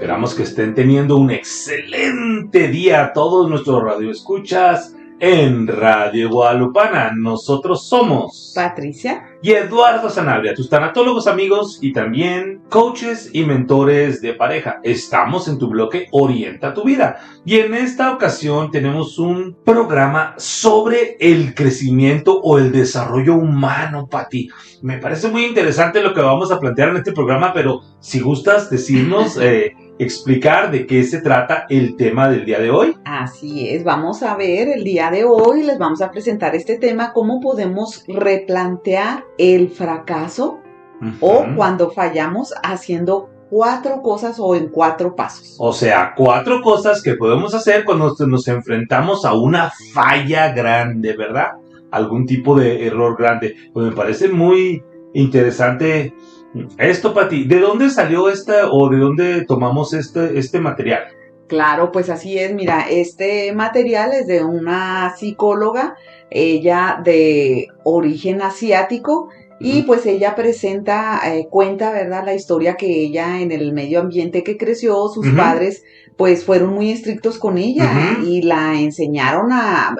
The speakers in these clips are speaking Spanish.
Esperamos que estén teniendo un excelente día a todos nuestros radioescuchas en Radio Guadalupana. Nosotros somos Patricia y Eduardo Sanabria, tus tanatólogos amigos y también coaches y mentores de pareja. Estamos en tu bloque Orienta tu Vida y en esta ocasión tenemos un programa sobre el crecimiento o el desarrollo humano, Pati. Me parece muy interesante lo que vamos a plantear en este programa, pero si gustas decirnos, explicar de qué se trata el tema del día de hoy. Así es, vamos a ver el día de hoy, les vamos a presentar este tema, cómo podemos replantear el fracaso o cuando fallamos haciendo 4 cosas o en 4 pasos. O sea, 4 cosas que podemos hacer cuando nos enfrentamos a una falla grande, ¿verdad? Algún tipo de error grande. Pues me parece muy interesante esto, Pati. ¿De dónde salió o de dónde tomamos este material? Claro, pues así es. Mira, este material es de una psicóloga, ella de origen asiático, y pues ella cuenta, ¿verdad? La historia que ella en el medio ambiente que creció, sus padres pues fueron muy estrictos con ella y la enseñaron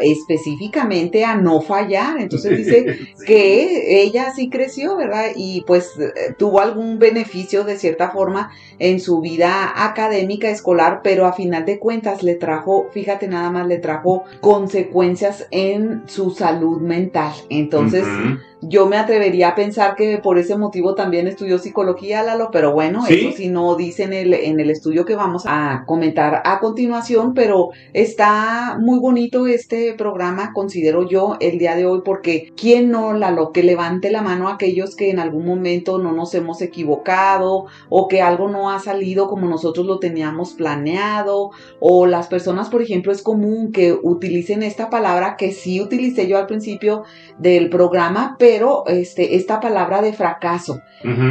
específicamente a no fallar. Entonces dice Sí. que ella sí creció, ¿verdad? Y pues tuvo algún beneficio de cierta forma en su vida académica, escolar, pero a final de cuentas le trajo consecuencias en su salud mental. Entonces, yo me atrevería a pensar que por ese motivo también estudió psicología, Lalo, pero bueno, ¿sí? Eso sí no dice en el estudio que vamos a comentar a continuación, pero está muy bonito este programa, considero yo, el día de hoy, porque ¿quién no, Lalo? Que levante la mano a aquellos que en algún momento no nos hemos equivocado o que algo no ha salido como nosotros lo teníamos planeado, o las personas, por ejemplo, es común que utilicen esta palabra que sí utilicé yo al principio del programa, pero esta palabra de fracaso,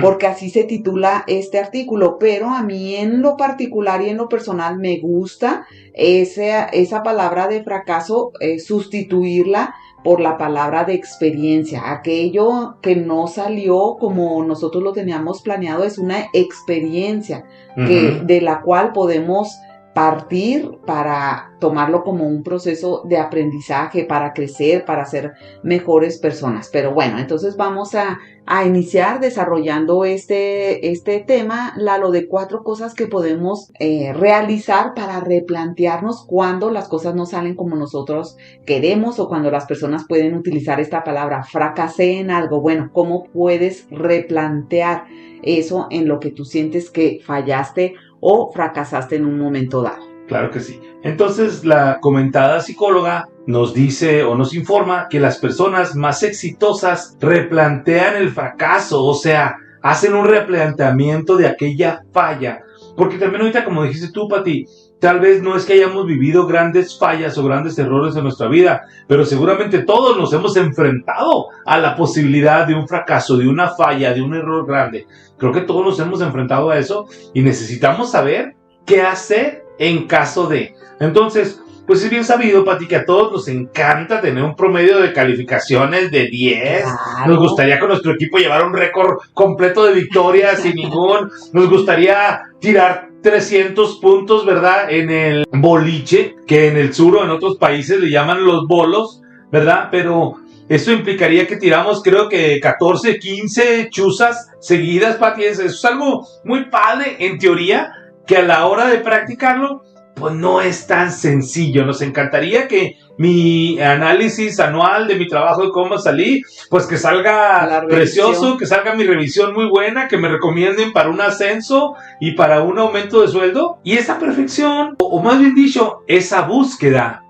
porque así se titula este artículo, pero a mí en lo particular y en lo personal me gusta esa palabra de fracaso, sustituirla por la palabra de experiencia. Aquello que no salió como nosotros lo teníamos planeado es una experiencia de la cual podemos partir para tomarlo como un proceso de aprendizaje, para crecer, para ser mejores personas. Pero bueno, entonces vamos a iniciar desarrollando este tema, Lalo, de 4 cosas que podemos realizar para replantearnos cuando las cosas no salen como nosotros queremos o cuando las personas pueden utilizar esta palabra, fracasé en algo. Bueno, ¿cómo puedes replantear eso en lo que tú sientes que fallaste o fracasaste en un momento dado? Claro que sí. Entonces, la comentada psicóloga nos dice o nos informa que las personas más exitosas replantean el fracaso, o sea, hacen un replanteamiento de aquella falla. Porque también ahorita, como dijiste tú, Pati, tal vez no es que hayamos vivido grandes fallas o grandes errores en nuestra vida, pero seguramente todos nos hemos enfrentado a la posibilidad de un fracaso, de una falla, de un error grande. Creo que todos nos hemos enfrentado a eso y necesitamos saber qué hacer en caso de. Entonces, pues es bien sabido, Pati, que a todos nos encanta tener un promedio de calificaciones de 10. Claro. Nos gustaría con nuestro equipo llevar un récord completo de victorias sin ningún. Nos gustaría tirar 300 puntos, ¿verdad? En el boliche, que en el sur o en otros países le llaman los bolos, ¿verdad? Pero eso implicaría que tiramos, creo que 14, 15 chuzas seguidas, Pati. Eso es algo muy padre en teoría, que a la hora de practicarlo, pues no es tan sencillo. Nos encantaría que mi análisis anual de mi trabajo de cómo salí, pues que salga precioso, que salga mi revisión muy buena, que me recomienden para un ascenso y para un aumento de sueldo. Y esa perfección, o más bien dicho, esa búsqueda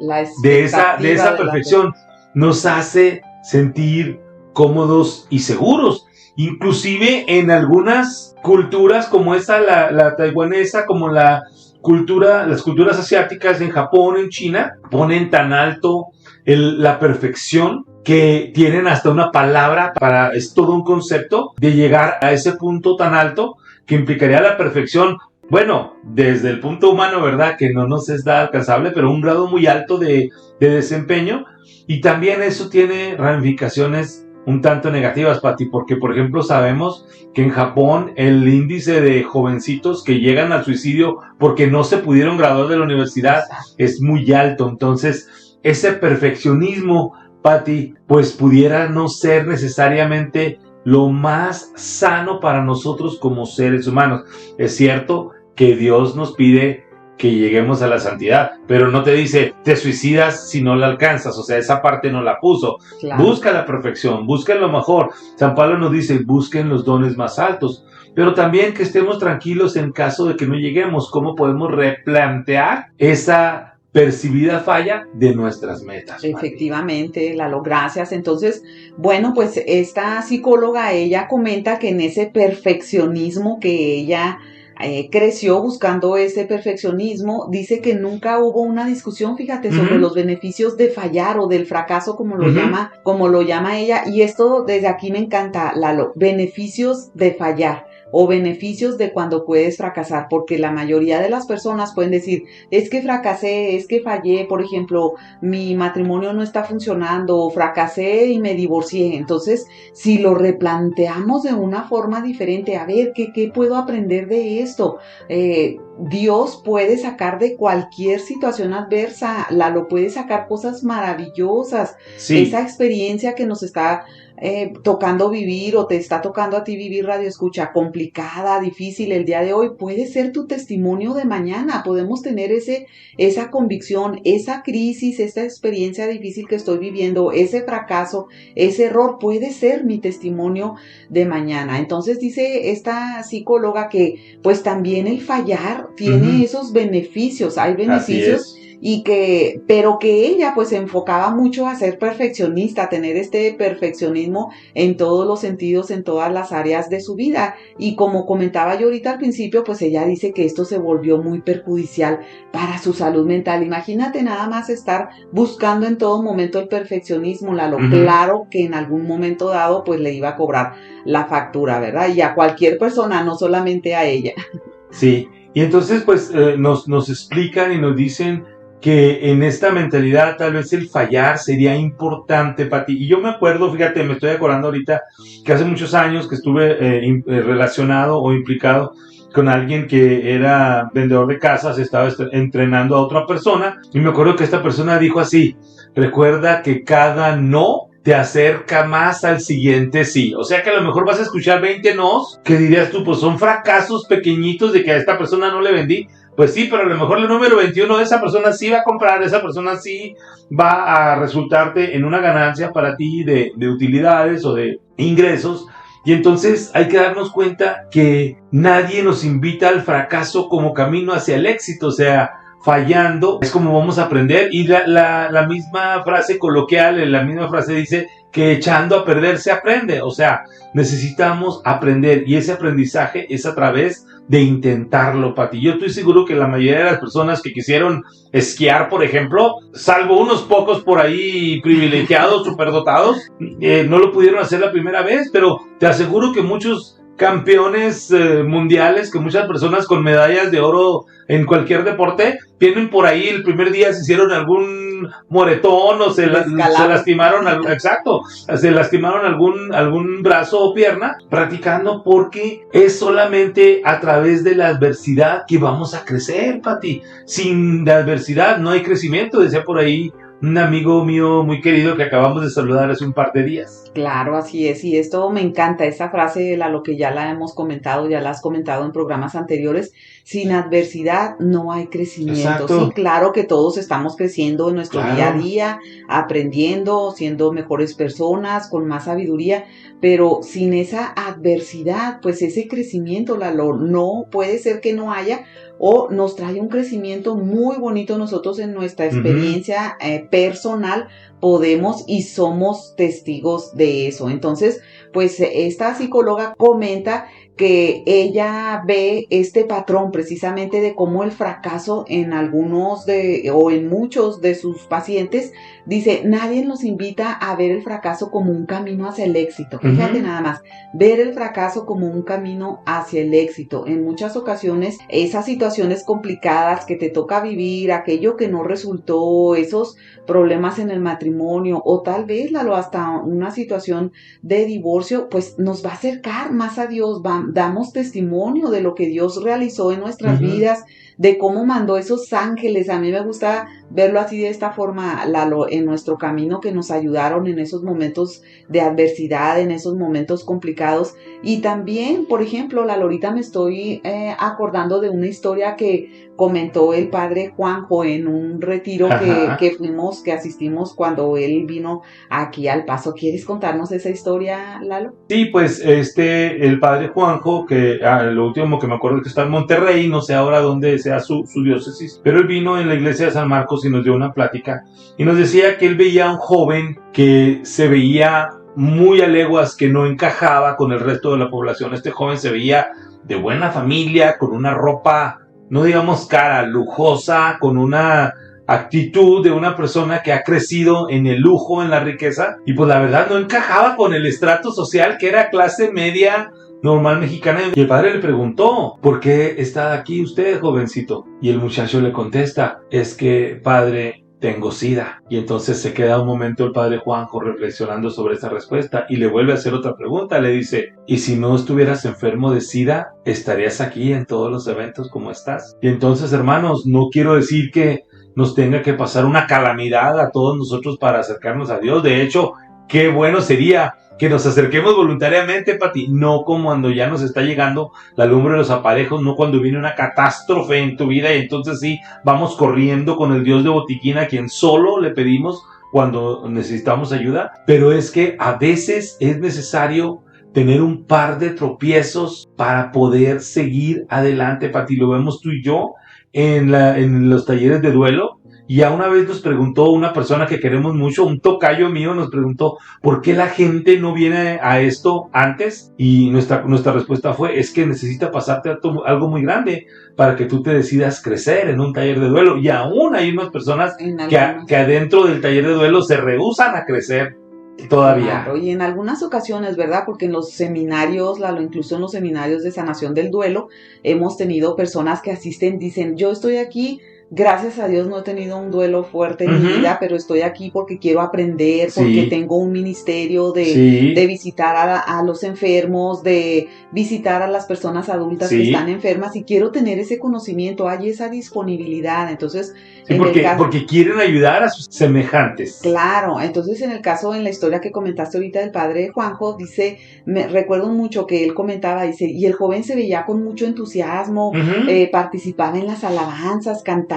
de esa perfección nos hace sentir cómodos y seguros. Inclusive en algunas culturas como esta, la taiwanesa, como las culturas asiáticas en Japón, en China, ponen tan alto la perfección que tienen hasta una palabra es todo un concepto de llegar a ese punto tan alto que implicaría la perfección. Bueno, desde el punto humano, ¿verdad? Que no nos es alcanzable, pero un grado muy alto de desempeño. Y también eso tiene ramificaciones un tanto negativas, Pati, porque por ejemplo sabemos que en Japón el índice de jovencitos que llegan al suicidio porque no se pudieron graduar de la universidad es muy alto. Entonces, ese perfeccionismo, Pati, pues pudiera no ser necesariamente lo más sano para nosotros como seres humanos. Es cierto que Dios nos pide que lleguemos a la santidad, pero no te dice, te suicidas si no la alcanzas, o sea, esa parte no la puso. Claro. Busca la perfección, busca lo mejor. San Pablo nos dice, busquen los dones más altos, pero también que estemos tranquilos en caso de que no lleguemos. ¿Cómo podemos replantear esa percibida falla de nuestras metas? Efectivamente, Lalo, gracias. Entonces, bueno, pues esta psicóloga, ella comenta que en ese perfeccionismo que ella creció buscando ese perfeccionismo, dice que nunca hubo una discusión, fíjate, sobre los beneficios de fallar o del fracaso, como lo llama ella, y esto desde aquí me encanta, Lalo, beneficios de fallar o beneficios de cuando puedes fracasar, porque la mayoría de las personas pueden decir, es que fracasé, es que fallé, por ejemplo, mi matrimonio no está funcionando, fracasé y me divorcié. Entonces, si lo replanteamos de una forma diferente, a ver, ¿qué puedo aprender de esto? Dios puede sacar de cualquier situación adversa, lo puede sacar cosas maravillosas. Sí. Esa experiencia que nos está tocando vivir o te está tocando a ti vivir, Radio Escucha, complicada, difícil el día de hoy, puede ser tu testimonio de mañana. Podemos tener esa convicción, esa crisis, esa experiencia difícil que estoy viviendo, ese fracaso, ese error puede ser mi testimonio de mañana. Entonces dice esta psicóloga que pues también el fallar tiene esos beneficios, hay beneficios. Pero que ella pues se enfocaba mucho a ser perfeccionista, a tener este perfeccionismo en todos los sentidos, en todas las áreas de su vida. Y como comentaba yo ahorita al principio, pues ella dice que esto se volvió muy perjudicial para su salud mental. Imagínate nada más estar buscando en todo momento el perfeccionismo, Lalo. Claro que en algún momento dado pues le iba a cobrar la factura, ¿verdad? Y a cualquier persona, no solamente a ella. Sí, y entonces pues nos explican y nos dicen que en esta mentalidad tal vez el fallar sería importante para ti. Y yo me acuerdo, fíjate, me estoy acordando ahorita que hace muchos años que estuve relacionado o implicado con alguien que era vendedor de casas, estaba entrenando a otra persona, y me acuerdo que esta persona dijo así, recuerda que cada no te acerca más al siguiente sí. O sea que a lo mejor vas a escuchar 20 nos, que dirías tú, pues son fracasos pequeñitos de que a esta persona no le vendí. Pues sí, pero a lo mejor el número 21 de esa persona sí va a comprar, esa persona sí va a resultarte en una ganancia para ti de utilidades o de ingresos. Y entonces hay que darnos cuenta que nadie nos invita al fracaso como camino hacia el éxito. O sea, fallando es como vamos a aprender. Y la misma frase coloquial, la misma frase dice que echando a perder se aprende. O sea, necesitamos aprender y ese aprendizaje es a través de intentarlo, Pati. Yo estoy seguro que la mayoría de las personas que quisieron esquiar, por ejemplo, salvo unos pocos por ahí privilegiados, superdotados, no lo pudieron hacer la primera vez, pero te aseguro que muchos campeones mundiales, que muchas personas con medallas de oro en cualquier deporte, vienen por ahí el primer día, se hicieron algún moretón o se lastimaron, se lastimaron algún brazo o pierna practicando, porque es solamente a través de la adversidad que vamos a crecer, Pati. Sin la adversidad no hay crecimiento, decía por ahí un amigo mío muy querido que acabamos de saludar hace un par de días. Claro, así es, y esto me encanta, esta frase de lo que ya la hemos comentado, ya la has comentado en programas anteriores, sin adversidad no hay crecimiento. Exacto. Sí, claro que todos estamos creciendo en nuestro día a día, aprendiendo, siendo mejores personas, con más sabiduría, pero sin esa adversidad, pues ese crecimiento, no puede ser que no haya, o nos trae un crecimiento muy bonito nosotros en nuestra experiencia personal, podemos y somos testigos de eso. Entonces, pues esta psicóloga comenta que ella ve este patrón precisamente de cómo el fracaso en algunos o en muchos de sus pacientes, dice, nadie nos invita a ver el fracaso como un camino hacia el éxito. Fíjate nada más, ver el fracaso como un camino hacia el éxito. En muchas ocasiones, esas situaciones complicadas que te toca vivir, aquello que no resultó, esos problemas en el matrimonio o tal vez hasta una situación de divorcio, pues nos va a acercar más a Dios, damos testimonio de lo que Dios realizó en nuestras vidas, de cómo mandó esos ángeles. A mí me gusta verlo así de esta forma, Lalo, en nuestro camino, que nos ayudaron en esos momentos de adversidad, en esos momentos complicados. Y también, por ejemplo, Lalo, ahorita me estoy acordando de una historia que comentó el padre Juanjo en un retiro que fuimos, que asistimos cuando él vino aquí al Paso. ¿Quieres contarnos esa historia, Lalo? Sí, pues el padre Juanjo, que lo último que me acuerdo es que está en Monterrey, no sé ahora dónde sea su diócesis, pero él vino en la iglesia de San Marcos y nos dio una plática y nos decía que él veía a un joven que se veía muy a leguas, que no encajaba con el resto de la población. Este joven se veía de buena familia, con una ropa, no digamos cara, lujosa, con una actitud de una persona que ha crecido en el lujo, en la riqueza, y pues la verdad no encajaba con el estrato social que era clase media normal mexicana. Y el padre le preguntó, ¿por qué está aquí usted, jovencito? Y el muchacho le contesta, es que, padre, tengo SIDA. Y entonces se queda un momento el padre Juanjo reflexionando sobre esa respuesta y le vuelve a hacer otra pregunta. Le dice, ¿y si no estuvieras enfermo de SIDA, estarías aquí en todos los eventos como estás? Y entonces, hermanos, no quiero decir que nos tenga que pasar una calamidad a todos nosotros para acercarnos a Dios. De hecho, qué bueno sería que nos acerquemos voluntariamente, Pati, no como cuando ya nos está llegando la lumbre de los aparejos, no cuando viene una catástrofe en tu vida y entonces sí, vamos corriendo con el Dios de botiquín a quien solo le pedimos cuando necesitamos ayuda, pero es que a veces es necesario tener un par de tropiezos para poder seguir adelante, Pati. Lo vemos tú y yo en los talleres de duelo. Y a una vez nos preguntó una persona que queremos mucho, un tocayo mío nos preguntó, ¿por qué la gente no viene a esto antes? Y nuestra respuesta fue, es que necesita pasarte algo muy grande para que tú te decidas crecer en un taller de duelo. Y aún hay unas personas que adentro del taller de duelo se rehúsan a crecer todavía. Claro, y en algunas ocasiones, ¿verdad? Porque en los seminarios, incluso en los seminarios de sanación del duelo, hemos tenido personas que asisten, dicen, yo estoy aquí, gracias a Dios no he tenido un duelo fuerte en mi vida, pero estoy aquí porque quiero aprender, porque tengo un ministerio de visitar a los enfermos, de visitar a las personas adultas que están enfermas y quiero tener ese conocimiento, hay esa disponibilidad. Entonces, porque quieren ayudar a sus semejantes. Claro, entonces en la historia que comentaste ahorita del padre Juanjo, dice, me recuerdo mucho que él comentaba, dice, y el joven se veía con mucho entusiasmo, participaba en las alabanzas, cantaba,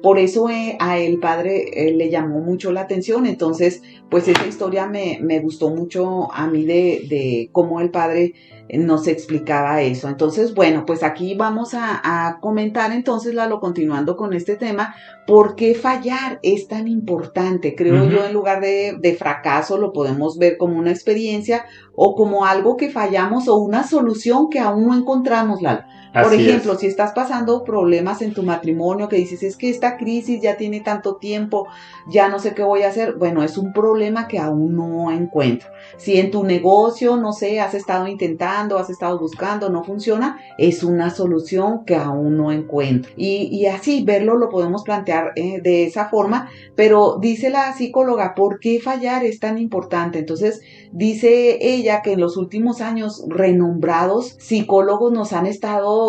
por eso a el padre le llamó mucho la atención. Entonces, pues esa historia me gustó mucho a mí de cómo el padre nos explicaba eso. Entonces, bueno, pues aquí vamos a comentar entonces, Lalo, continuando con este tema, ¿por qué fallar es tan importante? Creo yo, en lugar de fracaso, lo podemos ver como una experiencia o como algo que fallamos o una solución que aún no encontramos, Lalo. Por ejemplo, si estás pasando problemas en tu matrimonio, que dices, es que esta crisis ya tiene tanto tiempo, ya no sé qué voy a hacer. Bueno, es un problema que aún no encuentro. Si en tu negocio, no sé, has estado intentando, has estado buscando, no funciona, es una solución que aún no encuentro. Y así verlo lo podemos plantear de esa forma, pero dice la psicóloga, ¿por qué fallar es tan importante? Entonces, dice ella que en los últimos años renombrados psicólogos nos han estado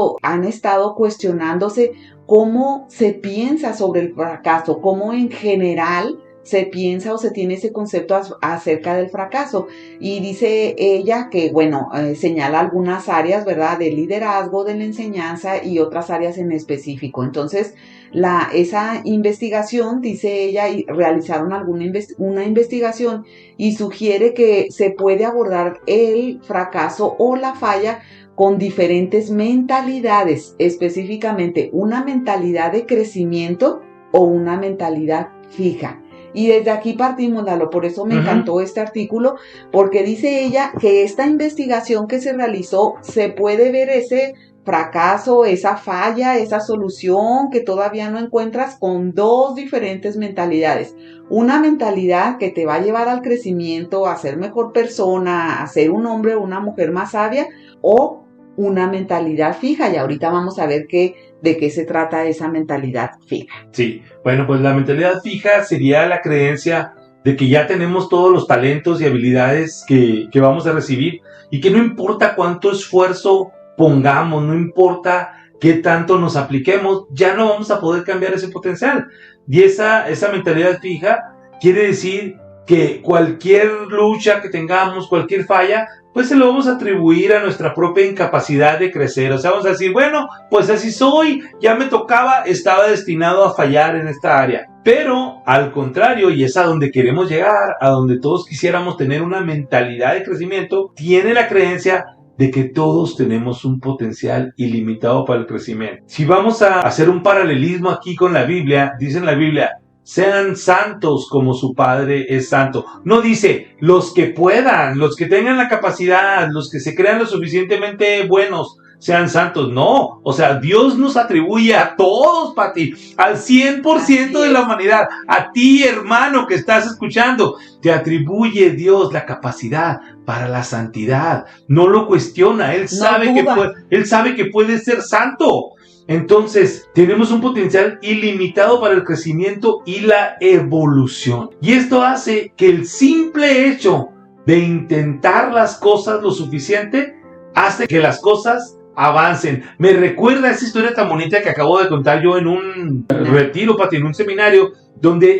cuestionándose cómo se piensa sobre el fracaso, cómo en general se piensa o se tiene ese concepto acerca del fracaso. Y dice ella que, señala algunas áreas, ¿verdad?, del liderazgo, de la enseñanza y otras áreas en específico. Entonces, esa investigación, dice ella, y realizaron una investigación y sugiere que se puede abordar el fracaso o la falla con diferentes mentalidades, específicamente una mentalidad de crecimiento o una mentalidad fija. Y desde aquí partimos, Lalo, por eso me encantó este artículo, porque dice ella que esta investigación que se realizó se puede ver ese fracaso, esa falla, esa solución que todavía no encuentras con dos diferentes mentalidades. Una mentalidad que te va a llevar al crecimiento, a ser mejor persona, a ser un hombre o una mujer más sabia, o una mentalidad fija. Y ahorita vamos a ver de qué se trata esa mentalidad fija. Sí, bueno, pues la mentalidad fija sería la creencia de que ya tenemos todos los talentos y habilidades que vamos a recibir y que no importa cuánto esfuerzo pongamos, no importa qué tanto nos apliquemos, ya no vamos a poder cambiar ese potencial. Y esa mentalidad fija quiere decir que cualquier lucha que tengamos, cualquier falla, pues se lo vamos a atribuir a nuestra propia incapacidad de crecer. O sea, vamos a decir, bueno, pues así soy, ya me tocaba, estaba destinado a fallar en esta área. Pero al contrario, y es a donde queremos llegar, a donde todos quisiéramos tener una mentalidad de crecimiento, tiene la creencia de que todos tenemos un potencial ilimitado para el crecimiento. Si vamos a hacer un paralelismo aquí con la Biblia, dice en la Biblia, sean santos como su Padre es santo. No dice los que puedan, los que tengan la capacidad, los que se crean lo suficientemente buenos, sean santos. No, o sea, Dios nos atribuye a todos, Pati, al 100% de la humanidad. A ti, hermano, que estás escuchando, te atribuye Dios la capacidad para la santidad. No lo cuestiona, Él sabe que puede ser santo. Entonces, tenemos un potencial ilimitado para el crecimiento y la evolución. Y esto hace que el simple hecho de intentar las cosas lo suficiente hace que las cosas avancen. Me recuerda esa historia tan bonita que acabo de contar yo en un retiro, Pati, en un seminario, donde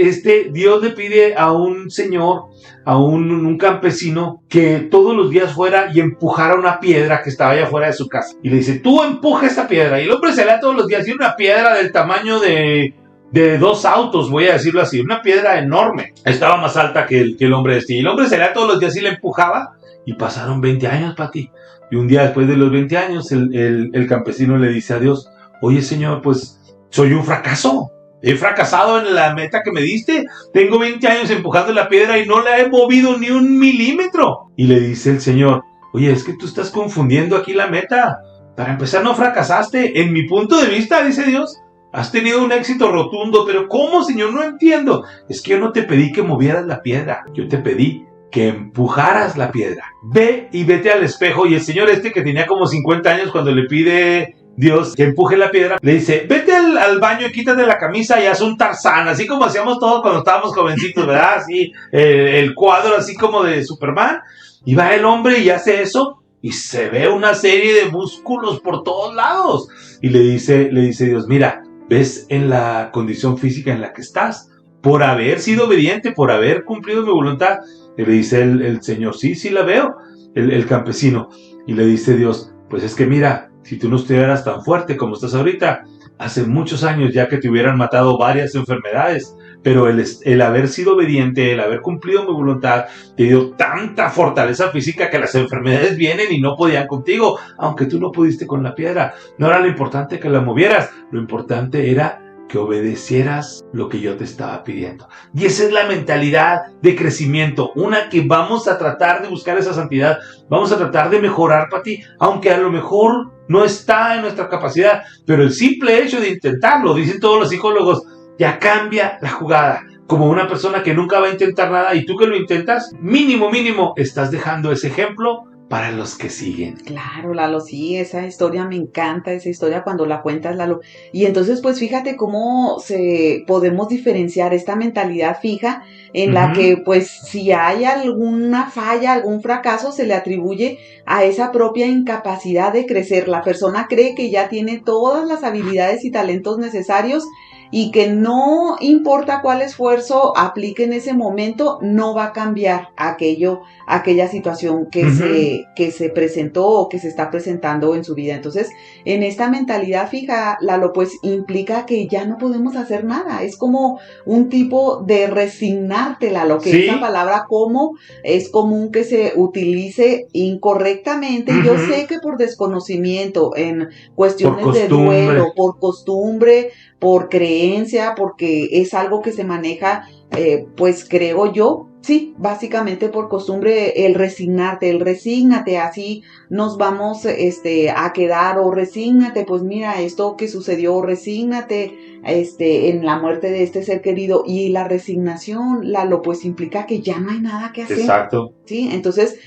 Dios le pide a un señor, a un campesino, que todos los días fuera y empujara una piedra que estaba allá afuera de su casa. Y le dice, tú empuja esa piedra. Y el hombre se le da todos los días, y una piedra del tamaño de 2 autos, voy a decirlo así, una piedra enorme. Estaba más alta que el hombre Y el hombre se le da todos los días y la empujaba, y pasaron 20 años, Pati. Y un día después de los 20 años, el campesino le dice a Dios, oye, Señor, pues soy un fracaso. He fracasado en la meta que me diste. Tengo 20 años empujando la piedra y no la he movido ni 1 milímetro. Y le dice el Señor, oye, es que tú estás confundiendo aquí la meta. Para empezar, no fracasaste. En mi punto de vista, dice Dios, has tenido un éxito rotundo. Pero ¿cómo, Señor? No entiendo. Es que yo no te pedí que movieras la piedra. Yo te pedí que empujaras la piedra. Ve y vete al espejo. Y el señor que tenía como 50 años, cuando le pide Dios que empuje la piedra, le dice, vete al baño y quítate la camisa y haz un Tarzán, así como hacíamos todos cuando estábamos jovencitos, ¿verdad? Así, el cuadro así como de Superman. Y va el hombre y hace eso, y se ve una serie de músculos por todos lados. Y le dice Dios, mira, ves en la condición física en la que estás, por haber sido obediente, por haber cumplido mi voluntad. Y le dice el Señor, sí la veo, el campesino. Y le dice Dios, pues es que mira, si tú no estuvieras tan fuerte como estás ahorita, hace muchos años ya que te hubieran matado varias enfermedades, pero el haber sido obediente, el haber cumplido mi voluntad, te dio tanta fortaleza física que las enfermedades vienen y no podían contigo, aunque tú no pudiste con la piedra. No era lo importante que la movieras, lo importante era que obedecieras lo que yo te estaba pidiendo. Y esa es la mentalidad de crecimiento, una que vamos a tratar de buscar esa santidad, vamos a tratar de mejorar, Pati, aunque a lo mejor no está en nuestra capacidad, pero el simple hecho de intentarlo, dicen todos los psicólogos, ya cambia la jugada. Como una persona que nunca va a intentar nada y tú que lo intentas, mínimo, estás dejando ese ejemplo para los que siguen. Claro, Lalo, sí, esa historia me encanta, esa historia cuando la cuentas, Lalo. Y entonces, pues fíjate cómo podemos diferenciar esta mentalidad fija en la que, pues, si hay alguna falla, algún fracaso, se le atribuye a esa propia incapacidad de crecer. La persona cree que ya tiene todas las habilidades y talentos necesarios y que no importa cuál esfuerzo aplique en ese momento, no va a cambiar aquella situación que se presentó o que se está presentando en su vida. Entonces, en esta mentalidad fija, Lalo, pues implica que ya no podemos hacer nada. Es como un tipo de resignarte, Lalo, que ¿sí? Esa palabra como es común que se utilice incorrectamente. Yo sé que por desconocimiento, en cuestiones de duelo, por costumbre, por creencia, creencia, porque es algo que se maneja, pues creo yo, sí, básicamente por costumbre, el resignarte, el resígnate, así nos vamos a quedar, o resígnate, pues mira esto que sucedió, resígnate en la muerte de este ser querido. Y la resignación, Lalo, pues implica que ya no hay nada que hacer. Exacto. Sí, entonces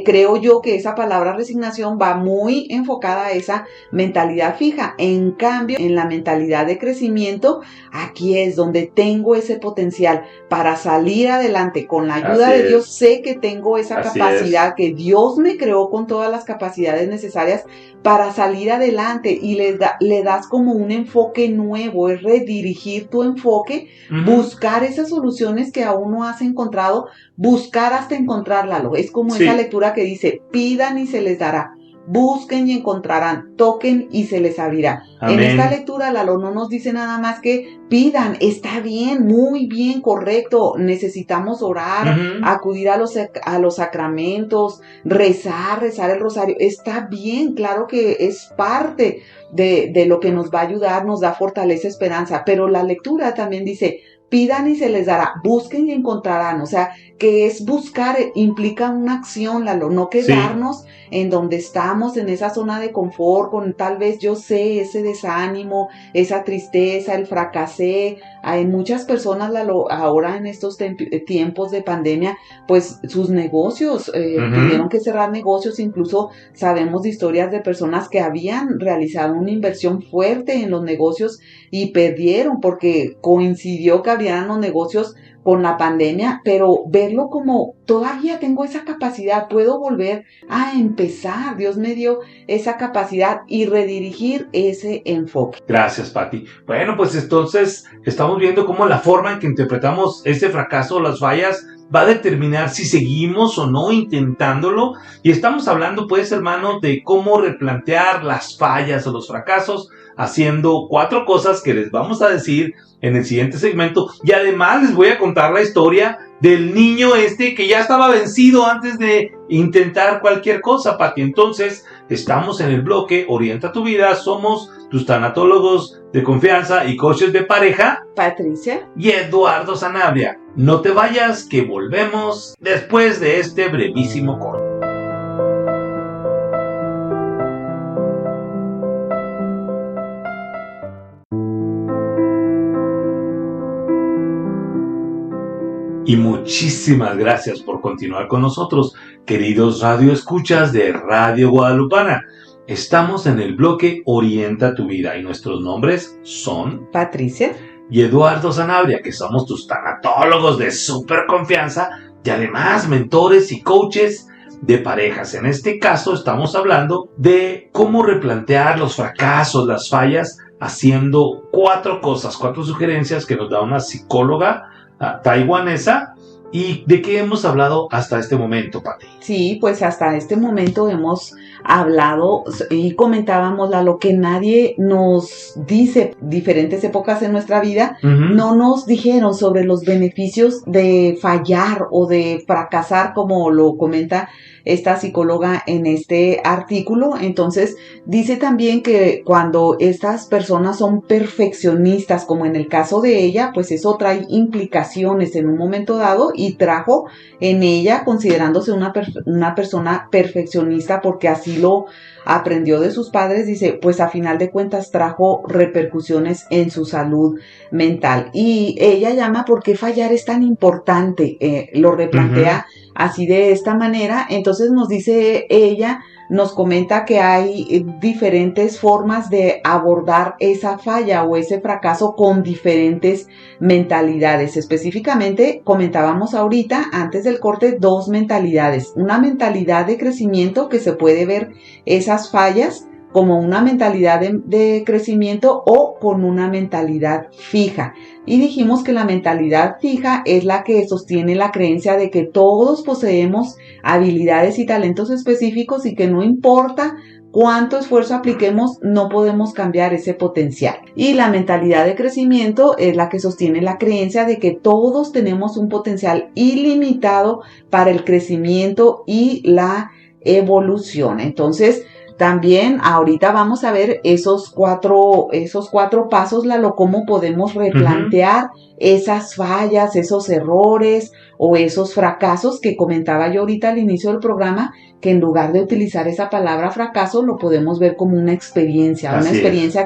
creo yo que esa palabra resignación va muy enfocada a esa mentalidad fija. En cambio, en la mentalidad de crecimiento, aquí es donde tengo ese potencial para salir adelante. Con la ayuda de Dios, sé que tengo esa capacidad, que Dios me creó con todas las capacidades necesarias para salir adelante, y le das como un enfoque nuevo, es redirigir tu enfoque, buscar esas soluciones que aún no has encontrado, buscar hasta encontrarla. Es como esa lectura que dice, pidan y se les dará, busquen y encontrarán, toquen y se les abrirá. Amén. En esta lectura, Lalo, no nos dice nada más que pidan, está bien, muy bien, correcto, necesitamos orar, acudir a los sacramentos, rezar el rosario, está bien, claro que es parte de lo que nos va a ayudar, nos da fortaleza, esperanza, pero la lectura también dice, pidan y se les dará, busquen y encontrarán. O sea, que es buscar, implica una acción, Lalo, no quedarnos en donde estamos, en esa zona de confort, con tal vez, yo sé, ese desánimo, esa tristeza, el fracasé. Hay muchas personas, Lalo, ahora en estos tiempos de pandemia, pues sus negocios, tuvieron que cerrar negocios. Incluso sabemos de historias de personas que habían realizado una inversión fuerte en los negocios y perdieron porque coincidió que abrieran los negocios con la pandemia, pero verlo como todavía tengo esa capacidad, puedo volver a empezar, Dios me dio esa capacidad, y redirigir ese enfoque. Gracias, Pati. Bueno, pues entonces estamos viendo cómo la forma en que interpretamos ese fracaso o las fallas va a determinar si seguimos o no intentándolo, y estamos hablando, pues, hermano, de cómo replantear las fallas o los fracasos haciendo 4 cosas que les vamos a decir en el siguiente segmento, y además les voy a contar la historia del niño que ya estaba vencido antes de intentar cualquier cosa, Pati. Entonces, estamos en el bloque Orienta tu Vida, somos tus tanatólogos de confianza y coaches de pareja, Patricia y Eduardo Sanabria. No te vayas, que volvemos después de este brevísimo corte. Y muchísimas gracias por continuar con nosotros, queridos radioescuchas de Radio Guadalupana. Estamos en el bloque Orienta tu Vida y nuestros nombres son Patricia y Eduardo Sanabria, que somos tus tanatólogos de súper confianza y además mentores y coaches de parejas. En este caso estamos hablando de cómo replantear los fracasos, las fallas, haciendo 4 cosas, 4 sugerencias que nos da una psicóloga taiwanesa. ¿Y de qué hemos hablado hasta este momento, Pati? Sí, pues hasta este momento hemos hablado y comentábamos lo que nadie nos dice. Diferentes épocas en nuestra vida no nos dijeron sobre los beneficios de fallar o de fracasar, como lo comenta esta psicóloga en este artículo. Entonces dice también que cuando estas personas son perfeccionistas, como en el caso de ella, pues eso trae implicaciones en un momento dado, y trajo en ella, considerándose una persona perfeccionista porque así lo aprendió de sus padres, dice, pues a final de cuentas trajo repercusiones en su salud mental. Y ella llama ¿por qué fallar es tan importante? Lo replantea así, de esta manera. Entonces nos dice ella, nos comenta que hay diferentes formas de abordar esa falla o ese fracaso con diferentes mentalidades. Específicamente, comentábamos ahorita, antes del corte, 2 mentalidades. Una mentalidad de crecimiento, que se puede ver esas fallas como una mentalidad de crecimiento o con una mentalidad fija. Y dijimos que la mentalidad fija es la que sostiene la creencia de que todos poseemos habilidades y talentos específicos y que no importa cuánto esfuerzo apliquemos, no podemos cambiar ese potencial. Y la mentalidad de crecimiento es la que sostiene la creencia de que todos tenemos un potencial ilimitado para el crecimiento y la evolución. Entonces, También ahorita vamos a ver esos cuatro pasos, Lalo, cómo podemos replantear esas fallas, esos errores o esos fracasos que comentaba yo ahorita al inicio del programa, que en lugar de utilizar esa palabra fracaso, lo podemos ver como una experiencia,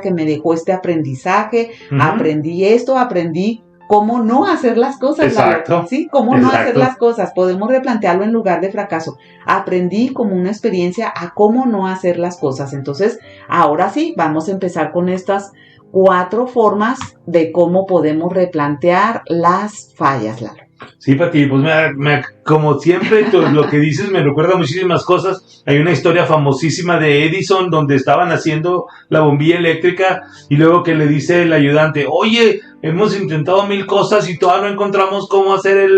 que me dejó este aprendizaje, aprendí esto, aprendí cómo no hacer las cosas. Exacto. ¿Sí? Cómo no hacer las cosas. Podemos replantearlo en lugar de fracaso. Aprendí como una experiencia a cómo no hacer las cosas. Entonces, ahora sí, vamos a empezar con estas 4 formas de cómo podemos replantear las fallas, Lalo. Sí, Pati, pues como siempre lo que dices me recuerda muchísimas cosas. Hay una historia famosísima de Edison donde estaban haciendo la bombilla eléctrica y luego que le dice el ayudante, oye, hemos intentado 1000 cosas y todavía no encontramos cómo hacer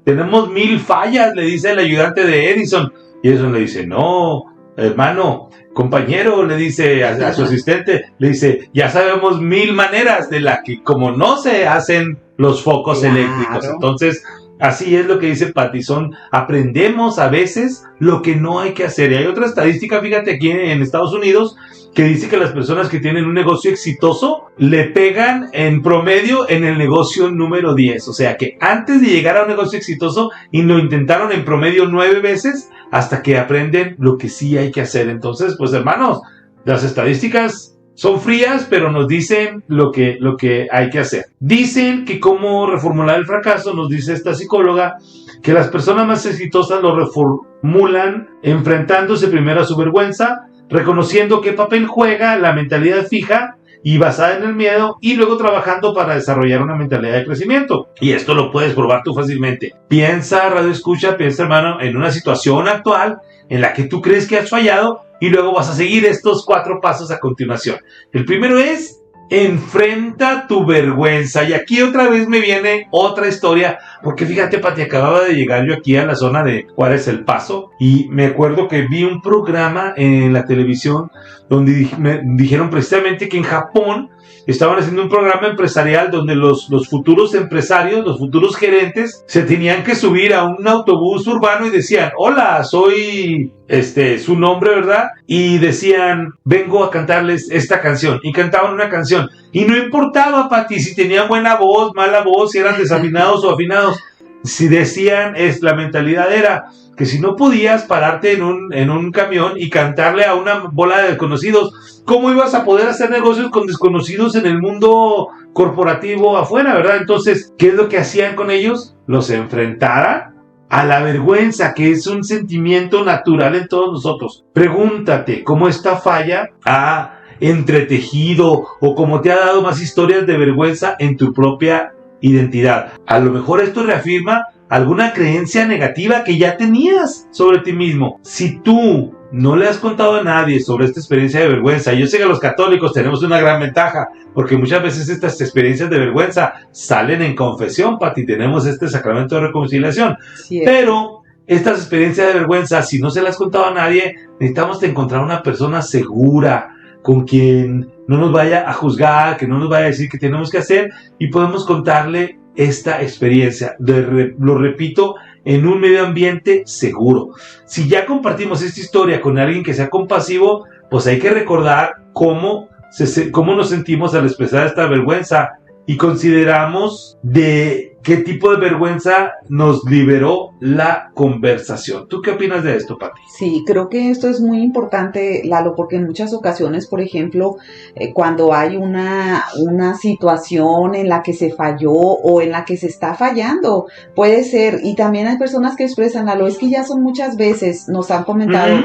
tenemos 1000 fallas, le dice el ayudante de Edison. Y Edison le dice, no, hermano, compañero, le dice a su asistente, le dice, ya sabemos 1000 maneras de la que como no se hacen los focos eléctricos. Entonces, así es lo que dice Pati, aprendemos a veces lo que no hay que hacer. Y hay otra estadística, fíjate, aquí en Estados Unidos, que dice que las personas que tienen un negocio exitoso le pegan en promedio en el negocio número 10. O sea que antes de llegar a un negocio exitoso, y lo intentaron en promedio 9 veces hasta que aprenden lo que sí hay que hacer. Entonces, pues hermanos, las estadísticas son frías, pero nos dicen lo que hay que hacer. Dicen que cómo reformular el fracaso, nos dice esta psicóloga, que las personas más exitosas lo reformulan enfrentándose primero a su vergüenza, reconociendo qué papel juega la mentalidad fija y basada en el miedo, y luego trabajando para desarrollar una mentalidad de crecimiento. Y esto lo puedes probar tú fácilmente. Piensa, radio escucha, piensa, hermano, en una situación actual en la que tú crees que has fallado, y luego vas a seguir estos 4 pasos a continuación. El primero es, enfrenta tu vergüenza. Y aquí otra vez me viene otra historia, porque fíjate, Pati, acababa de llegar yo aquí a la zona de Juárez El Paso, y me acuerdo que vi un programa en la televisión donde me dijeron precisamente que en Japón estaban haciendo un programa empresarial donde los futuros empresarios, los futuros gerentes, se tenían que subir a un autobús urbano y decían, hola, soy su nombre, ¿verdad? Y decían, vengo a cantarles esta canción. Y cantaban una canción. Y no importaba, Pati, si tenían buena voz, mala voz, si eran desafinados o afinados. Si decían, la mentalidad era que si no podías pararte en un camión y cantarle a una bola de desconocidos, ¿cómo ibas a poder hacer negocios con desconocidos en el mundo corporativo afuera, verdad? Entonces, ¿qué es lo que hacían con ellos? Los enfrentaran a la vergüenza, que es un sentimiento natural en todos nosotros. Pregúntate cómo esta falla ha entretejido o cómo te ha dado más historias de vergüenza en tu propia identidad. A lo mejor esto reafirma alguna creencia negativa que ya tenías sobre ti mismo. Si tú no le has contado a nadie sobre esta experiencia de vergüenza, yo sé que los católicos tenemos una gran ventaja, porque muchas veces estas experiencias de vergüenza salen en confesión, Pati, tenemos este sacramento de reconciliación. Pero estas experiencias de vergüenza, si no se las has contado a nadie, necesitamos encontrar una persona segura, con quien no nos vaya a juzgar, que no nos vaya a decir qué tenemos que hacer, y podemos contarle esta experiencia, lo repito, en un medio ambiente seguro. Si ya compartimos esta historia con alguien que sea compasivo, pues hay que recordar cómo nos sentimos al expresar esta vergüenza, y consideramos de qué tipo de vergüenza nos liberó la conversación. ¿Tú qué opinas de esto, Pati? Sí, creo que esto es muy importante, Lalo, porque en muchas ocasiones, por ejemplo, cuando hay una situación en la que se falló o en la que se está fallando, puede ser, y también hay personas que expresan, Lalo, es que ya son muchas veces, nos han comentado,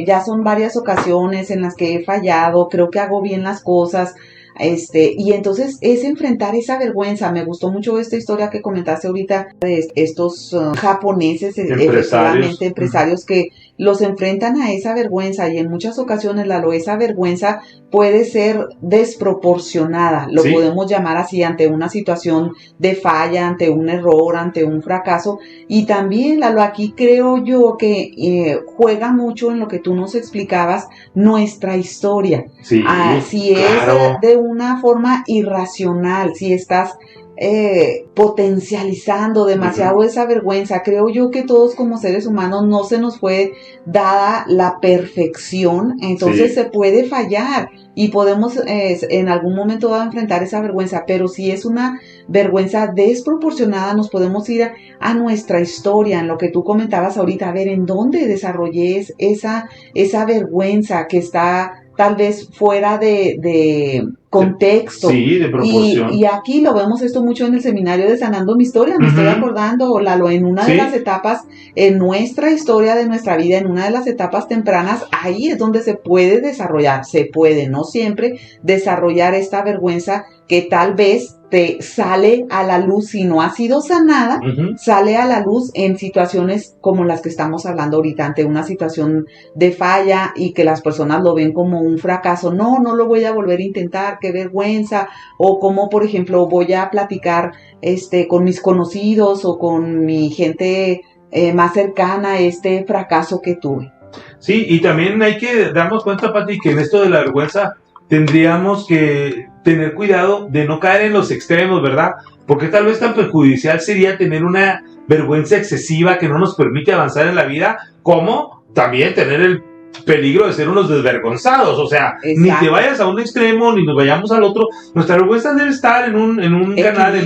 ya son varias ocasiones en las que he fallado, creo que hago bien las cosas. Y entonces es enfrentar esa vergüenza. Me gustó mucho esta historia que comentaste ahorita de estos japoneses, empresarios que los enfrentan a esa vergüenza, y en muchas ocasiones, Lalo, esa vergüenza puede ser desproporcionada, lo podemos llamar así, ante una situación de falla, ante un error, ante un fracaso. Y también, Lalo, aquí creo yo que juega mucho en lo que tú nos explicabas, nuestra historia. Sí, si claro. Es de una forma irracional, si estás potencializando demasiado esa vergüenza. Creo yo que todos como seres humanos no se nos fue dada la perfección, entonces se puede fallar y podemos en algún momento dado enfrentar esa vergüenza, pero si es una vergüenza desproporcionada, nos podemos ir a nuestra historia, en lo que tú comentabas ahorita, a ver en dónde desarrollé esa vergüenza que está tal vez fuera de contexto. Sí, de proporción. Y aquí lo vemos esto mucho en el seminario de Sanando mi Historia. Me estoy acordando, Lalo, en una de las etapas, en nuestra historia de nuestra vida, en una de las etapas tempranas, ahí es donde se puede desarrollar, no siempre, desarrollar esta vergüenza que tal vez te sale a la luz, si no ha sido sanada, sale a la luz en situaciones como las que estamos hablando ahorita, ante una situación de falla y que las personas lo ven como un fracaso. No lo voy a volver a intentar, qué vergüenza. O como, por ejemplo, voy a platicar con mis conocidos o con mi gente más cercana este fracaso que tuve. Sí, y también hay que darnos cuenta, Pati, que en esto de la vergüenza tendríamos que tener cuidado de no caer en los extremos, ¿verdad? Porque tal vez tan perjudicial sería tener una vergüenza excesiva que no nos permite avanzar en la vida, como también tener el peligro de ser unos desvergonzados. O sea, ni te vayas a un extremo ni nos vayamos al otro. Nuestra vergüenza debe estar en un canal,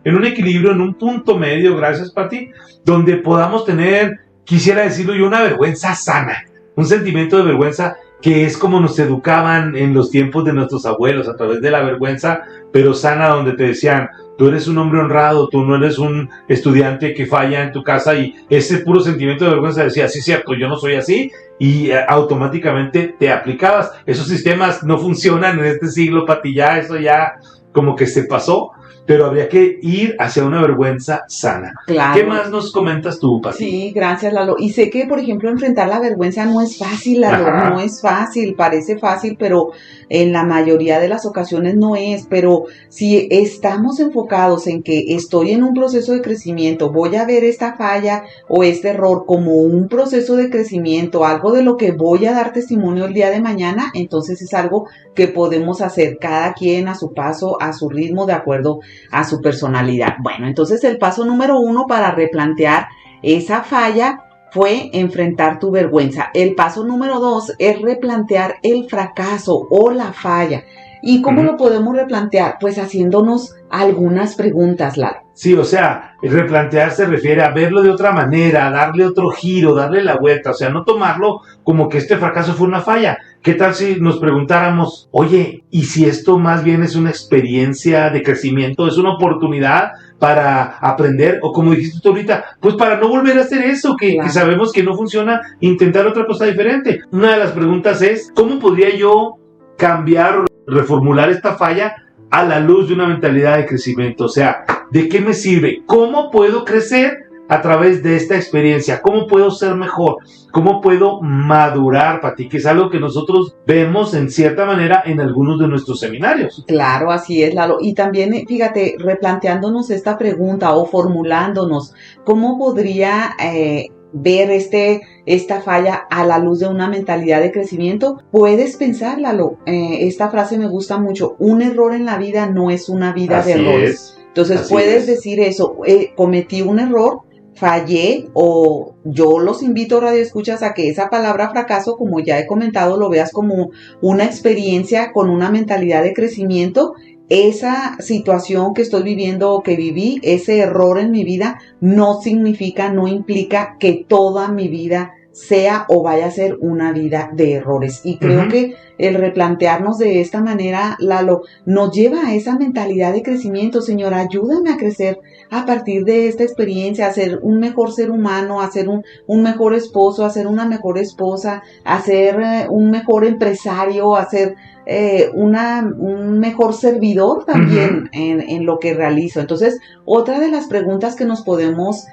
en un equilibrio, en un punto medio, gracias Pati, donde podamos tener, quisiera decirlo yo, una vergüenza sana, un sentimiento de vergüenza que es como nos educaban en los tiempos de nuestros abuelos, a través de la vergüenza, pero sana, donde te decían, tú eres un hombre honrado, tú no eres un estudiante que falla en tu casa, y ese puro sentimiento de vergüenza decía, sí, cierto, yo no soy así, y automáticamente te aplicabas. Esos sistemas no funcionan en este siglo, Pati, ya eso ya como que se pasó, pero habría que ir hacia una vergüenza sana. Claro. ¿Qué más nos comentas tú, Pati? Sí, gracias, Lalo. Y sé que, por ejemplo, enfrentar la vergüenza no es fácil, Lalo, no es fácil, parece fácil, pero en la mayoría de las ocasiones no es. Pero si estamos enfocados en que estoy en un proceso de crecimiento, voy a ver esta falla o este error como un proceso de crecimiento, algo de lo que voy a dar testimonio el día de mañana, entonces es algo que podemos hacer cada quien a su paso, a su ritmo, de acuerdo a su personalidad. Bueno, entonces el paso número 1 para replantear esa falla fue enfrentar tu vergüenza. El paso número 2 es replantear el fracaso o la falla. ¿Y cómo lo podemos replantear? Pues haciéndonos algunas preguntas, Lalo. Sí, o sea, replantear se refiere a verlo de otra manera, darle otro giro, darle la vuelta, o sea, no tomarlo como que este fracaso fue una falla. ¿Qué tal si nos preguntáramos, oye, y si esto más bien es una experiencia de crecimiento, es una oportunidad para aprender, o como dijiste tú ahorita, pues para no volver a hacer eso, que sabemos que no funciona, intentar otra cosa diferente? Una de las preguntas es, ¿cómo podría yo cambiar, reformular esta falla a la luz de una mentalidad de crecimiento? O sea, ¿de qué me sirve? ¿Cómo puedo crecer a través de esta experiencia? ¿Cómo puedo ser mejor? ¿Cómo puedo madurar, Pati? Que es algo que nosotros vemos en cierta manera en algunos de nuestros seminarios. Claro, así es, Lalo. Y también, fíjate, replanteándonos esta pregunta o formulándonos, ¿cómo podría ver esta falla a la luz de una mentalidad de crecimiento? Puedes pensar, Lalo, esta frase me gusta mucho, un error en la vida no es una vida de errores. Entonces puedes decir eso, cometí un error, fallé, o yo los invito, radioescuchas, a que esa palabra fracaso, como ya he comentado, lo veas como una experiencia con una mentalidad de crecimiento. Esa situación que estoy viviendo o que viví, ese error en mi vida, no significa, no implica que toda mi vida sea o vaya a ser una vida de errores. Y creo que el replantearnos de esta manera, Lalo, nos lleva a esa mentalidad de crecimiento. Señor, ayúdame a crecer a partir de esta experiencia, a ser un mejor ser humano, a ser un mejor esposo, a ser una mejor esposa, a ser un mejor empresario, a ser un mejor servidor también en lo que realizo. Entonces, otra de las preguntas que nos podemos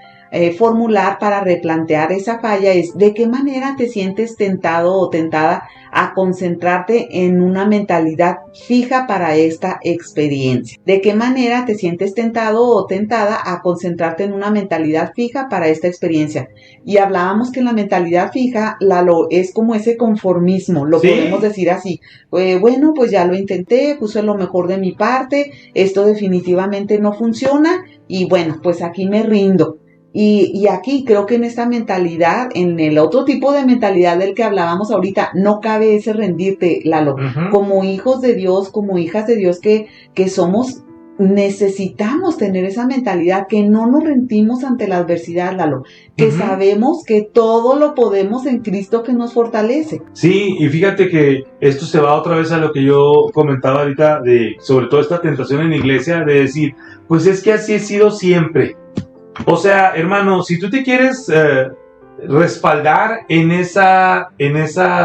formular para replantear esa falla es, ¿de qué manera te sientes tentado o tentada a concentrarte en una mentalidad fija para esta experiencia. ¿De qué manera te sientes tentado o tentada a concentrarte en una mentalidad fija para esta experiencia? Y hablábamos que la mentalidad fija, Lalo, es como ese conformismo, lo podemos decir así. Bueno, pues ya lo intenté, puse lo mejor de mi parte, esto definitivamente no funciona y bueno, pues aquí me rindo. Y aquí creo que en esta mentalidad, en el otro tipo de mentalidad del que hablábamos ahorita, no cabe ese rendirte, Lalo. Como hijos de Dios, como hijas de Dios que somos, necesitamos tener esa mentalidad, que no nos rendimos ante la adversidad, Lalo, que sabemos que todo lo podemos en Cristo que nos fortalece. Sí, y fíjate que esto se va otra vez a lo que yo comentaba ahorita, sobre todo esta tentación en la iglesia, de decir, pues es que así he sido siempre. O sea, hermano, si tú te quieres respaldar en esa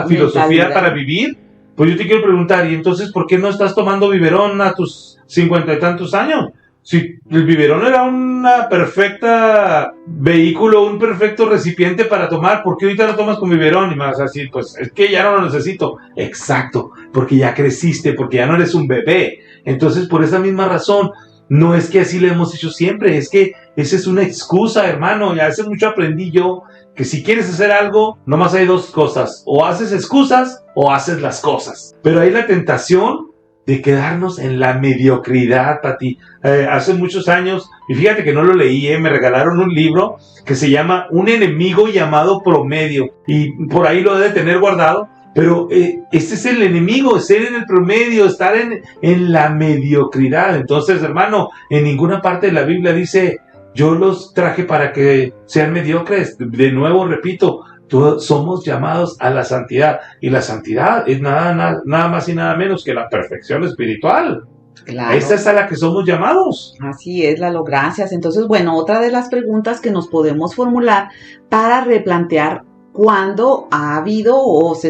filosofía para vivir, pues yo te quiero preguntar, ¿y entonces por qué no estás tomando biberón a tus 50 y tantos años? Si el biberón era una perfecta vehículo, un perfecto recipiente para tomar, ¿por qué ahorita no tomas con biberón? Y me vas a decir, pues es que ya no lo necesito. Exacto, porque ya creciste, porque ya no eres un bebé. Entonces, por esa misma razón, no es que así lo hemos hecho siempre, es que esa es una excusa, hermano. Y hace mucho aprendí yo que si quieres hacer algo, nomás hay dos cosas: o haces excusas o haces las cosas. Pero hay la tentación de quedarnos en la mediocridad, Pati. Hace muchos años, y fíjate que no lo leí, me regalaron un libro que se llama Un enemigo llamado promedio, y por ahí lo debe tener guardado. Pero este es el enemigo, ser en el promedio, estar en la mediocridad. Entonces, hermano, en ninguna parte de la Biblia dice, yo los traje para que sean mediocres. De nuevo, repito, todos somos llamados a la santidad. Y la santidad es nada más y nada menos que la perfección espiritual. Claro. Esta es a la que somos llamados. Así es, Lalo, gracias. Entonces, bueno, otra de las preguntas que nos podemos formular para replantear cuando ha habido o se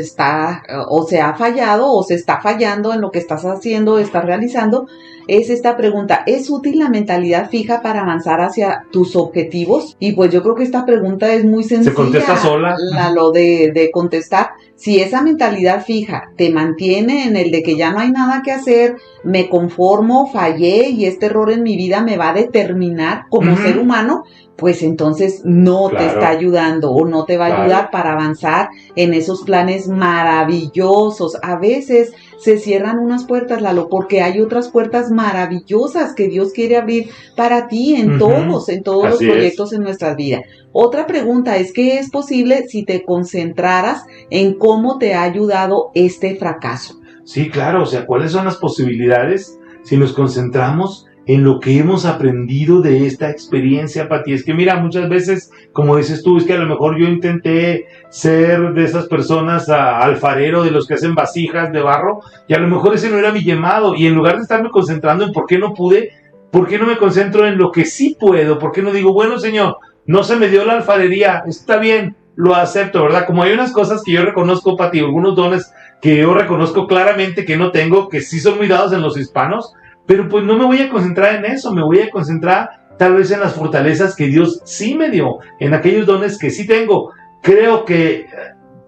ha fallado o se está fallando en lo que estás haciendo, estás realizando, es esta pregunta: ¿es útil la mentalidad fija para avanzar hacia tus objetivos? Y pues yo creo que esta pregunta es muy sencilla. Se contesta sola. Lo de contestar. Si esa mentalidad fija te mantiene en el de que ya no hay nada que hacer, me conformo, fallé y este error en mi vida me va a determinar como ser humano, pues entonces no te está ayudando o no te va a ayudar para avanzar en esos planes maravillosos. A veces se cierran unas puertas, Lalo, porque hay otras puertas maravillosas que Dios quiere abrir para ti en todos los proyectos en nuestras vidas. Otra pregunta es: ¿qué es posible si te concentraras en cómo te ha ayudado este fracaso? Sí, claro, o sea, ¿cuáles son las posibilidades si nos concentramos en lo que hemos aprendido de esta experiencia, Pati? Es que mira, muchas veces, como dices tú, es que a lo mejor yo intenté ser de esas personas alfarero, de los que hacen vasijas de barro, y a lo mejor ese no era mi llamado, y en lugar de estarme concentrando en por qué no pude, ¿por qué no me concentro en lo que sí puedo? ¿Por qué no digo, bueno, Señor, no se me dio la alfarería, está bien, lo acepto, ¿verdad? Como hay unas cosas que yo reconozco, Pati, algunos dones que yo reconozco claramente que no tengo, que sí son muy dados en los hispanos, pero pues no me voy a concentrar en eso, me voy a concentrar tal vez en las fortalezas que Dios sí me dio, en aquellos dones que sí tengo. Creo que,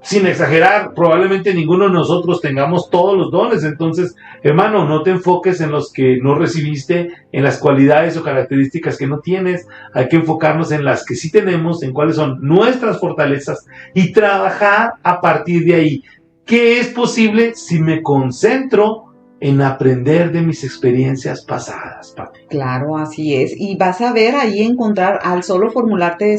sin exagerar, probablemente ninguno de nosotros tengamos todos los dones. Entonces, hermano, no te enfoques en los que no recibiste, en las cualidades o características que no tienes. Hay que enfocarnos en las que sí tenemos, en cuáles son nuestras fortalezas y trabajar a partir de ahí. ¿Qué es posible si me concentro en aprender de mis experiencias pasadas, Pati? Claro, así es. Y vas a ver ahí encontrar, al solo formularte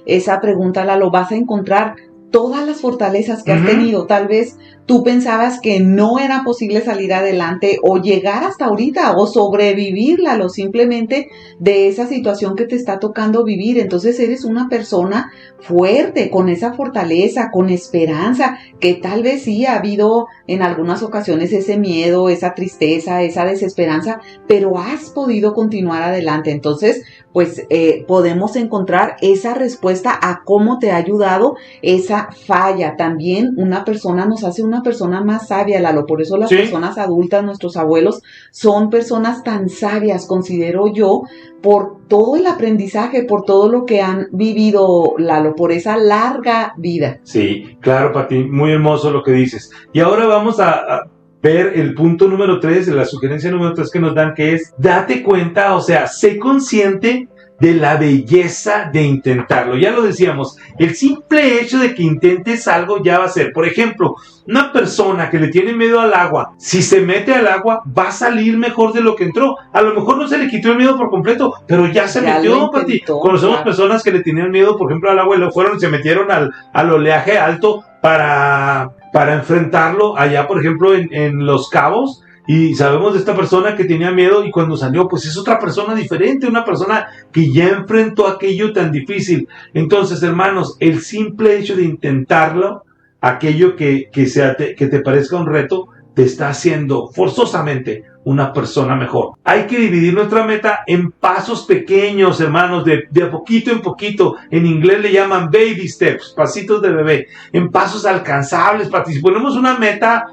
esa pregunta, Lalo, vas a encontrar todas las fortalezas que has tenido. Tal vez tú pensabas que no era posible salir adelante o llegar hasta ahorita o sobrevivirla, o simplemente de esa situación que te está tocando vivir. Entonces eres una persona fuerte, con esa fortaleza, con esperanza, que tal vez sí ha habido en algunas ocasiones ese miedo, esa tristeza, esa desesperanza, pero has podido continuar adelante. Entonces, pues podemos encontrar esa respuesta a cómo te ha ayudado esa falla. También una persona nos hace una persona más sabia, Lalo. Por eso las personas adultas, nuestros abuelos, son personas tan sabias, considero yo, por todo el aprendizaje, por todo lo que han vivido, Lalo, por esa larga vida. Sí, claro, Pati, muy hermoso lo que dices. Y ahora vamos a ver el punto número 3, la sugerencia número 3 que nos dan, que es date cuenta, o sea, sé consciente de la belleza de intentarlo. Ya lo decíamos, el simple hecho de que intentes algo ya va a ser. Por ejemplo, una persona que le tiene miedo al agua, si se mete al agua, va a salir mejor de lo que entró. A lo mejor no se le quitó el miedo por completo, pero ya se metió, Pati. Conocemos personas que le tenían miedo, por ejemplo, al agua y lo fueron y se metieron al oleaje alto para enfrentarlo allá, por ejemplo, en Los Cabos. Y sabemos de esta persona que tenía miedo y cuando salió, pues es otra persona diferente, una persona que ya enfrentó aquello tan difícil. Entonces, hermanos, el simple hecho de intentarlo, aquello que te parezca un reto, te está haciendo forzosamente una persona mejor. Hay que dividir nuestra meta en pasos pequeños, hermanos, de poquito en poquito. En inglés le llaman baby steps, pasitos de bebé, en pasos alcanzables. Si ponemos una meta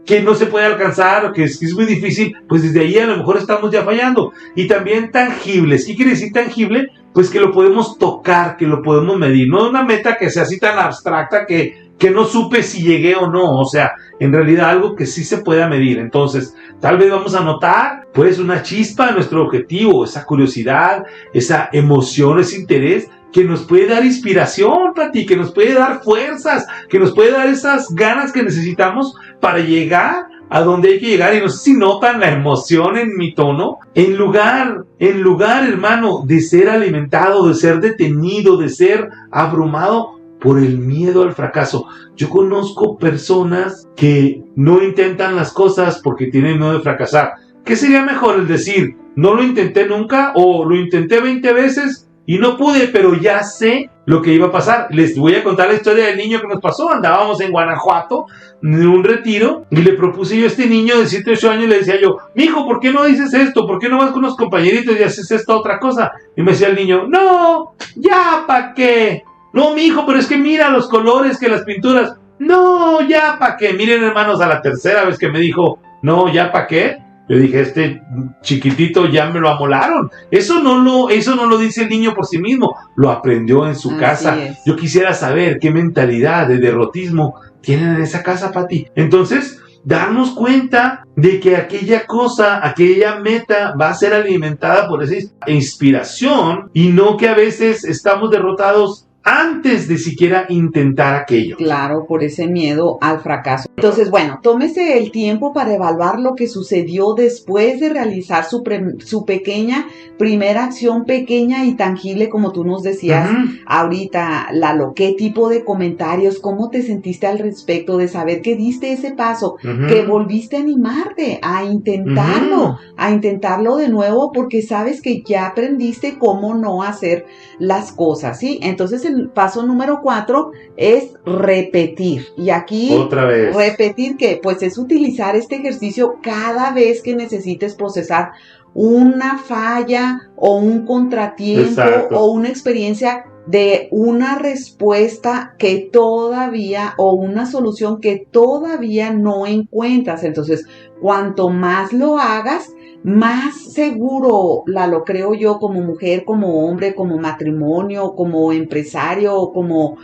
que no se puede alcanzar o que es muy difícil, pues desde ahí a lo mejor estamos ya fallando. Y también tangibles. ¿Qué quiere decir tangible? Pues que lo podemos tocar, que lo podemos medir. No una meta que sea así tan abstracta que no supe si llegué o no. O sea, en realidad algo que sí se pueda medir. Entonces, tal vez vamos a notar pues una chispa de nuestro objetivo, esa curiosidad, esa emoción, ese interés que nos puede dar inspiración, Pati, que nos puede dar fuerzas, que nos puede dar esas ganas que necesitamos para llegar a donde hay que llegar. Y no sé si notan la emoción en mi tono. En lugar, hermano, de ser alimentado, de ser detenido, de ser abrumado por el miedo al fracaso. Yo conozco personas que no intentan las cosas porque tienen miedo de fracasar. ¿Qué sería mejor el decir, no lo intenté nunca o lo intenté 20 veces y no pude, pero ya sé lo que iba a pasar? Les voy a contar la historia del niño que nos pasó. Andábamos en Guanajuato en un retiro y le propuse yo a este niño de 7, 8 años, le decía yo, mijo, ¿por qué no dices esto? ¿Por qué no vas con los compañeritos y haces esta otra cosa? Y me decía el niño, no, ya, ¿pa' qué? No, mijo, pero es que mira los colores, que las pinturas. No, ya, ¿pa' qué? Miren, hermanos, a la tercera vez que me dijo, no, ya, ¿pa' qué? Yo dije, este chiquitito ya me lo amolaron. Eso no lo dice el niño por sí mismo, lo aprendió en su casa. Yo quisiera saber qué mentalidad de derrotismo tienen en esa casa, Pati. Entonces, darnos cuenta de que aquella cosa, aquella meta va a ser alimentada por esa inspiración y no que a veces estamos derrotados antes de siquiera intentar aquello. Claro, por ese miedo al fracaso. Entonces, bueno, tómese el tiempo para evaluar lo que sucedió después de realizar su pequeña primera acción, pequeña y tangible, como tú nos decías ahorita, Lalo. ¿Qué tipo de comentarios, cómo te sentiste al respecto de saber que diste ese paso, que volviste a animarte a intentarlo de nuevo porque sabes que ya aprendiste cómo no hacer las cosas, ¿sí? Entonces, el paso número 4 es repetir. Y aquí, otra vez, repetir que pues es utilizar este ejercicio cada vez que necesites procesar una falla o un contratiempo o una experiencia de una respuesta que todavía o una solución que todavía no encuentras. Entonces, cuanto más lo hagas, más seguro, lo creo yo, como mujer, como hombre, como matrimonio, como empresario, como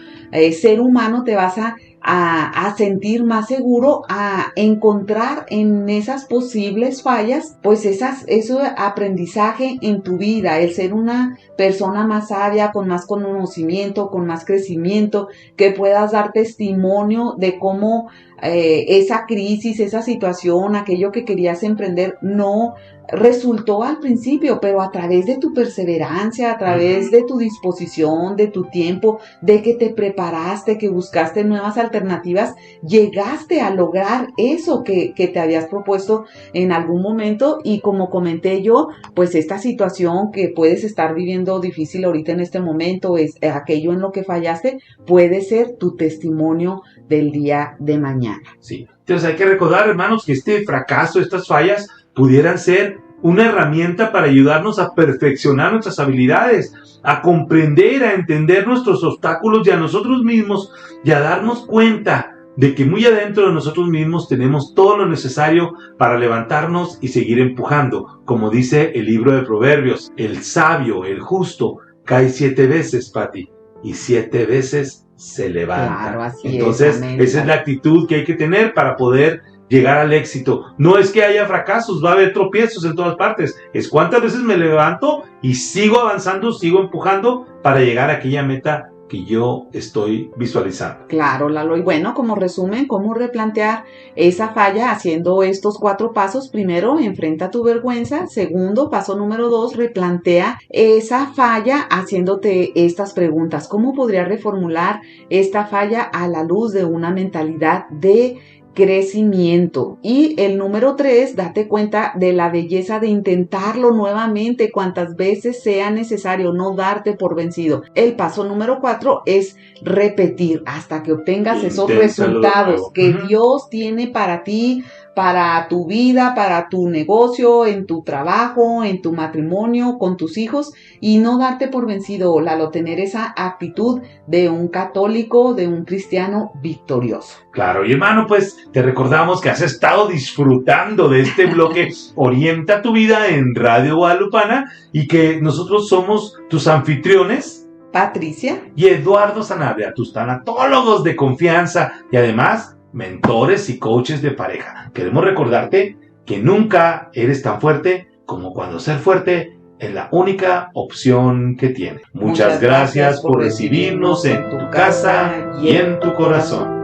ser humano, te vas a sentir más seguro, a encontrar en esas posibles fallas, pues eso de aprendizaje en tu vida, el ser una persona más sabia, con más conocimiento, con más crecimiento, que puedas dar testimonio de cómo esa crisis, esa situación, aquello que querías emprender, no resultó al principio, pero a través de tu perseverancia, a través de tu disposición, de tu tiempo, de que te preparaste, que buscaste nuevas alternativas, llegaste a lograr eso que te habías propuesto en algún momento. Y como comenté yo, pues esta situación que puedes estar viviendo difícil ahorita en este momento, es aquello en lo que fallaste, puede ser tu testimonio del día de mañana. Sí, entonces hay que recordar, hermanos, que este fracaso, estas fallas, pudieran ser una herramienta para ayudarnos a perfeccionar nuestras habilidades, a comprender, a entender nuestros obstáculos y a nosotros mismos, y a darnos cuenta de que muy adentro de nosotros mismos tenemos todo lo necesario para levantarnos y seguir empujando. Como dice el libro de Proverbios, el sabio, el justo, cae 7 veces, Pati, y 7 veces se levanta. Claro, así Entonces, esa es la actitud que hay que tener para poder llegar al éxito. No es que haya fracasos, va a haber tropiezos en todas partes. Es cuántas veces me levanto y sigo avanzando, sigo empujando para llegar a aquella meta que yo estoy visualizando. Claro, Lalo. Y bueno, como resumen, ¿cómo replantear esa falla haciendo estos 4 pasos? Primero, enfrenta tu vergüenza. Segundo, paso número 2, replantea esa falla haciéndote estas preguntas. ¿Cómo podría reformular esta falla a la luz de una mentalidad de crecimiento? Y el número 3, date cuenta de la belleza de intentarlo nuevamente cuantas veces sea necesario, no darte por vencido. El paso número 4 es repetir hasta que obtengas esos resultados que Dios tiene para ti, para tu vida, para tu negocio, en tu trabajo, en tu matrimonio, con tus hijos, y no darte por vencido, Lalo, tener esa actitud de un católico, de un cristiano victorioso. Claro, y hermano, pues te recordamos que has estado disfrutando de este bloque Orienta tu Vida en Radio Guadalupana y que nosotros somos tus anfitriones, Patricia y Eduardo Sanabria, tus tanatólogos de confianza y además mentores y coaches de pareja. Queremos recordarte que nunca eres tan fuerte como cuando ser fuerte es la única opción que tienes. Muchas gracias por recibirnos en tu casa y en tu corazón.